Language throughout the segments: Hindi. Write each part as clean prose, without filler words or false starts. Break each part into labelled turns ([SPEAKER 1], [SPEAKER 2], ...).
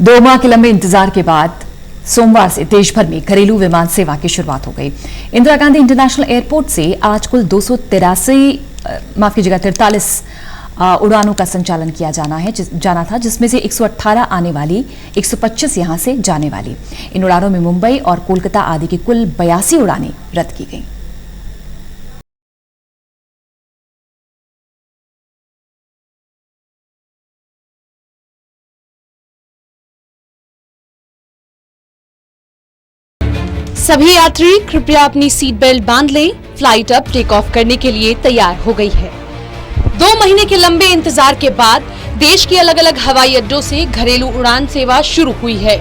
[SPEAKER 1] 2 माह के लंबे इंतजार के बाद सोमवार से देश भर में घरेलू विमान सेवा की शुरुआत हो गई। इंदिरा गांधी इंटरनेशनल एयरपोर्ट से आज कुल 43 उड़ानों का संचालन किया जाना था, जिसमें से 118 आने वाली, 125 यहां से जाने वाली। इन उड़ानों में मुंबई और कोलकाता आदि की कुल 82 उड़ानें रद्द की गईं।
[SPEAKER 2] सभी यात्री कृपया अपनी सीट बेल्ट बांध लें। फ्लाइट अब टेक ऑफ करने के लिए तैयार हो गई है। 2 महीने के लंबे इंतजार के बाद देश के अलग अलग हवाई अड्डों से घरेलू उड़ान सेवा शुरू हुई है।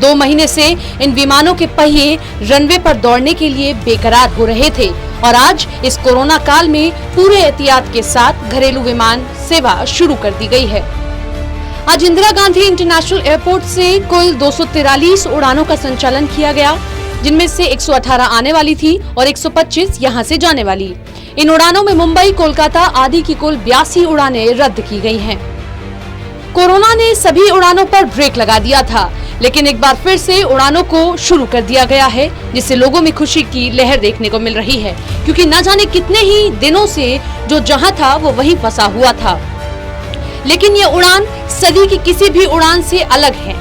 [SPEAKER 2] 2 महीने से इन विमानों के पहिए रनवे पर दौड़ने के लिए बेकरार हो रहे थे और आज इस कोरोना काल में पूरे एहतियात के साथ घरेलू विमान सेवा शुरू कर दी गई है। आज इंदिरा गांधी इंटरनेशनल एयरपोर्ट से कुल 243 उड़ानों का संचालन किया गया, जिनमें से 118 आने वाली थी और 125 यहां से जाने वाली। इन उड़ानों में मुंबई, कोलकाता आदि की कुल 82 उड़ानें रद्द की गई हैं। कोरोना ने सभी उड़ानों पर ब्रेक लगा दिया था, लेकिन एक बार फिर से उड़ानों को शुरू कर दिया गया है, जिससे लोगों में खुशी की लहर देखने को मिल रही है, क्योंकि न जाने कितने ही दिनों से जो जहां था वो वहीं फंसा हुआ था। लेकिन ये उड़ान सदी की किसी भी उड़ान से अलग है,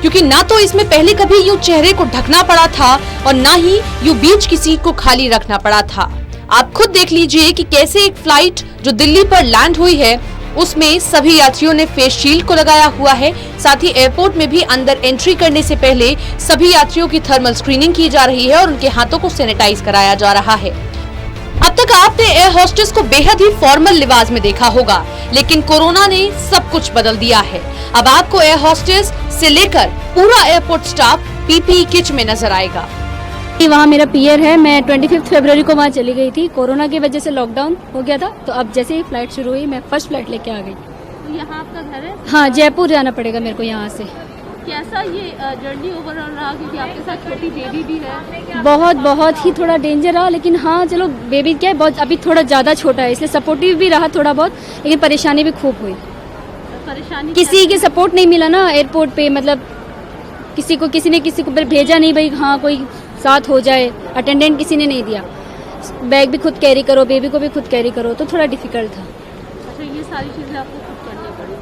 [SPEAKER 2] क्योंकि ना तो इसमें पहले कभी यूं चेहरे को ढकना पड़ा था और ना ही यूं बीच की सीट को खाली रखना पड़ा था। आप खुद देख लीजिए कि कैसे एक फ्लाइट जो दिल्ली पर लैंड हुई है, उसमें सभी यात्रियों ने फेस शील्ड को लगाया हुआ है। साथ ही एयरपोर्ट में भी अंदर एंट्री करने से पहले सभी यात्रियों की थर्मल स्क्रीनिंग की जा रही है और उनके हाथों को सैनिटाइज कराया जा रहा है। अब तक आपने एयर होस्टेस को बेहद ही फॉर्मल लिबास में देखा होगा, लेकिन कोरोना ने सब कुछ बदल दिया है। अब आपको एयर होस्टेस से लेकर पूरा एयरपोर्ट स्टाफ पीपीई किट में नजर आएगा।
[SPEAKER 3] वहाँ मेरा पीयर है, मैं 25 फरवरी को वहाँ चली गई थी। कोरोना की वजह से लॉकडाउन हो गया था, तो अब जैसे ही फ्लाइट शुरू हुई मैं फर्स्ट फ्लाइट लेके आ गई।
[SPEAKER 4] तो यहाँ आपका घर है?
[SPEAKER 3] हाँ, जयपुर जाना पड़ेगा मेरे को यहाँ से।
[SPEAKER 4] कैसा ये जर्नी ओवरऑल रहा, क्योंकि आपके साथ छोटी बेबी भी है?
[SPEAKER 3] बहुत ही थोड़ा डेंजर रहा, लेकिन हाँ चलो, बेबी क्या है, बहुत अभी थोड़ा ज्यादा छोटा है, इसलिए सपोर्टिव भी रहा थोड़ा बहुत, लेकिन परेशानी भी खूब हुई।
[SPEAKER 4] परेशानी
[SPEAKER 3] किसी की सपोर्ट नहीं मिला ना एयरपोर्ट पे, मतलब किसी ने किसी को भेजा नहीं, भाई हाँ कोई साथ हो जाए, अटेंडेंट किसी ने नहीं दिया। बैग भी खुद कैरी करो, बेबी को भी खुद कैरी करो, तो थोड़ा डिफिकल्ट था।
[SPEAKER 4] अच्छा, ये सारी चीजें आपको खुद करनी पड़ी।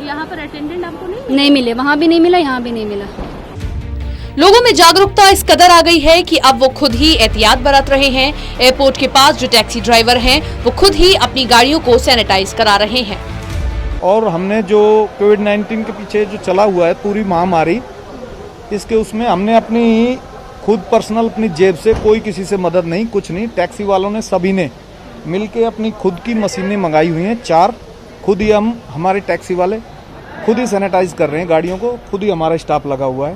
[SPEAKER 4] यहाँ पर अटेंडेंट आपको
[SPEAKER 3] नहीं मिले, वहाँ भी नहीं मिला, यहाँ भी नहीं मिला।
[SPEAKER 2] लोगों में जागरूकता इस कदर आ गई है कि अब वो खुद ही एहतियात बरत रहे हैं। एयरपोर्ट के पास जो टैक्सी ड्राइवर हैं, वो खुद ही अपनी गाड़ियों को सैनिटाइज करा रहे हैं।
[SPEAKER 5] और हमने जो कोविड-19 के पीछे जो चला हुआ है पूरी महामारी, इसके उसमें हमने अपनी खुद पर्सनल अपनी जेब से, कोई किसी से मदद नहीं, कुछ नहीं, टैक्सी वालों ने सभी ने मिलके अपनी खुद की मशीनें मंगाई हुई हैं 4। खुद ही हमारे टैक्सी वाले खुद ही सैनिटाइज कर रहे हैं गाड़ियों को, खुद ही हमारा स्टाफ लगा हुआ है।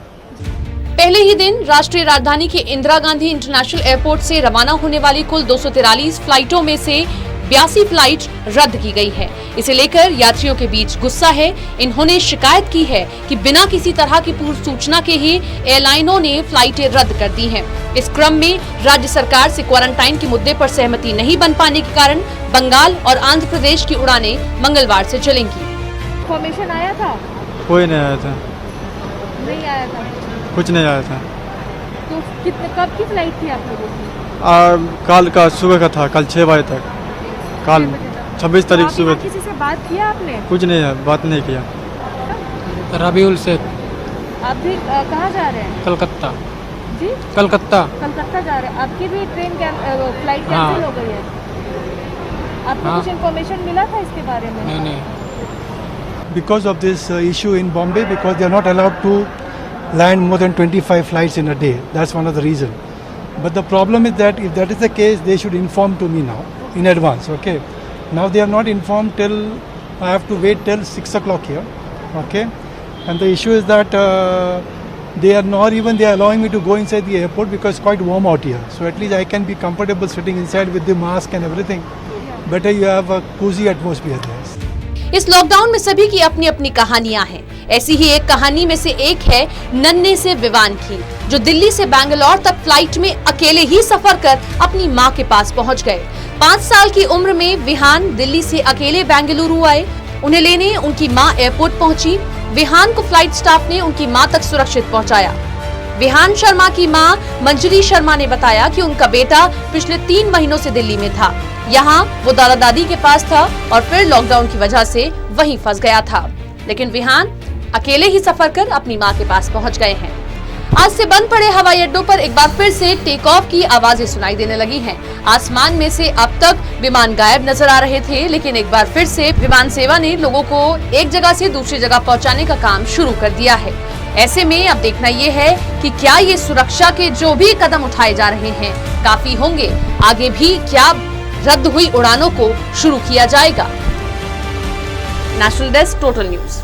[SPEAKER 2] पहले ही दिन राष्ट्रीय राजधानी के इंदिरा गांधी इंटरनेशनल एयरपोर्ट से रवाना होने वाली कुल 243 फ्लाइटों में से 82 फ्लाइट रद्द की गई है। इसे लेकर यात्रियों के बीच गुस्सा है। इन्होंने शिकायत की है कि बिना किसी तरह की पूर्व सूचना के ही एयरलाइनों ने फ्लाइटें रद्द कर दी हैं। इस क्रम में राज्य सरकार से क्वारंटाइन के मुद्दे पर सहमति नहीं बन पाने के कारण बंगाल और आंध्र प्रदेश की उड़ानें मंगलवार से चलेंगी।
[SPEAKER 4] इन्फॉर्मेशन आया था?
[SPEAKER 6] कोई नहीं आया था।
[SPEAKER 4] नहीं आया था?
[SPEAKER 6] कुछ नहीं आया था।
[SPEAKER 4] तो कब की फ्लाइट थी आप लोगों की?
[SPEAKER 6] कल का सुबह का था, कल 6 बजे तक, कल 26 तारीख सुबह।
[SPEAKER 4] किसी से बात किया आपने?
[SPEAKER 6] कुछ नहीं है, बात नहीं किया।
[SPEAKER 7] रबीउल शेख।
[SPEAKER 4] आप भी कहाँ जा रहे हैं?
[SPEAKER 7] कलकत्ता।
[SPEAKER 4] जी,
[SPEAKER 7] कलकत्ता
[SPEAKER 4] कलकत्ता जा रहे हैं। आपकी भी ट्रेन फ्लाइट
[SPEAKER 7] हाँ।
[SPEAKER 4] कैंसिल हो गई है? आपको
[SPEAKER 7] हाँ।
[SPEAKER 4] कुछ इन्फॉर्मेशन मिला था इसके बारे में?
[SPEAKER 7] नहीं।
[SPEAKER 8] Because of this issue in Bombay, because they are not allowed to land more than 25 flights in a day. That's one of the reason. But the problem is that if that is the case, they should inform to me now in advance. Okay. Now they are not informed till I have to wait till 6 o'clock here. Okay. And the issue is that they are not even they are allowing me to go inside the airport because it's quite warm out here. So at least I can be comfortable sitting inside with the mask and everything. Better you have a cozy atmosphere there.
[SPEAKER 2] इस लॉकडाउन में सभी की अपनी अपनी कहानियां हैं। ऐसी ही एक कहानी में से एक है नन्हे से विवान की, जो दिल्ली से बैंगलोर तक फ्लाइट में अकेले ही सफर कर अपनी मां के पास पहुंच गए। 5 साल की उम्र में विहान दिल्ली से अकेले बेंगलुरु आए उन्हें लेने उनकी मां एयरपोर्ट पहुंची। विहान को फ्लाइट स्टाफ ने उनकी मां तक सुरक्षित पहुंचाया। विहान शर्मा की मां मंजरी शर्मा ने बताया कि उनका बेटा पिछले 3 महीनों से दिल्ली में था। यहाँ वो दादा दादी के पास था और फिर लॉकडाउन की वजह से वहीं फंस गया था, लेकिन विहान अकेले ही सफर कर अपनी मां के पास पहुंच गए हैं। आज से बंद पड़े हवाई अड्डों पर एक बार फिर से टेक ऑफ की आवाजें सुनाई देने लगी हैं। आसमान में से अब तक विमान गायब नजर आ रहे थे, लेकिन एक बार फिर से विमान सेवा ने लोगों को एक जगह से दूसरी जगह पहुंचाने का काम शुरू कर दिया है। ऐसे में अब देखना ये है कि क्या ये सुरक्षा के जो भी कदम उठाए जा रहे हैं काफी होंगे, आगे भी क्या रद्द हुई उड़ानों को शुरू किया जाएगा। National desk, total news.